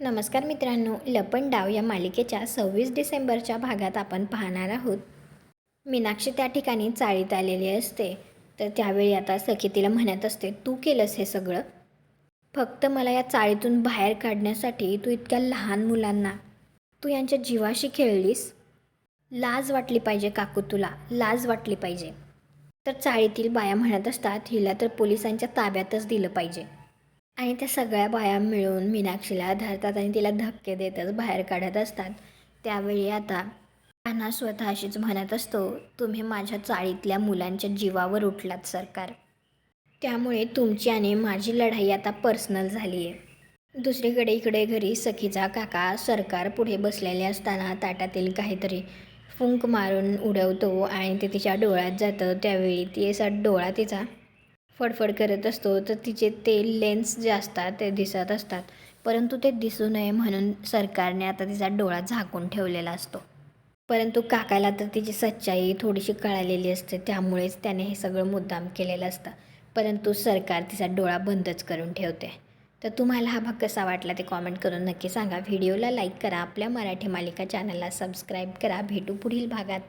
नमस्कार मित्रांनो, लपंडाव या मालिकेच्या 26 डिसेंबरच्या भागात आपण पाहणार आहोत. मीनाक्षी त्या ठिकाणी चाळीत आलेली असते. तर त्यावेळी आता सखी तिला म्हणत असते, तू केलंस हे सगळं? फक्त मला या चाळीतून बाहेर काढण्यासाठी तू इतक्या लहान मुलांना, तू यांच्या जीवाशी खेळलीस? लाज वाटली पाहिजे काकू, तुला लाज वाटली पाहिजे. तर चाळीतील बाया म्हणत असतात, हिला तर पोलिसांच्या ताब्यातच दिलं पाहिजे. आणि त्या सगळ्या बाया मिळून मीनाक्षीला धरतात आणि तिला धक्के देतच बाहेर काढत असतात. त्यावेळी आता कान्हा स्वतःशीच म्हणत असतो, तुम्ही माझ्या चाळीतल्या मुलांच्या जीवावर उठलात सरकार. त्यामुळे तुमची आणि माझी लढाई आता पर्सनल झाली आहे. दुसरीकडे इकडे घरी सखीचा काका सरकार पुढे बसलेले असताना ताटातील काहीतरी फुंक मारून उडवतो आणि ते तिच्या डोळ्यात जातं. त्यावेळी ती असा डोळा तिचा फडफड करत असतो. तर तिचे ते लेन्स जे असतात ते दिसत असतात, परंतु ते दिसू नये म्हणून सरकारने आता तिचा डोळा झाकून ठेवलेला असतो. परंतु काकाला तर तिची सच्चाई थोडीशी कळालेली असते, त्यामुळेच त्याने हे सगळं मुद्दाम केलेलं असतं. परंतु सरकार तिचा डोळा बंदच करून ठेवते. तर तुम्हाला हा भाग कसा वाटला ते कॉमेंट करून नक्की सांगा. व्हिडिओला लाईक करा, आपल्या मराठी मालिका चॅनलला सबस्क्राईब करा. भेटू पुढील भागात.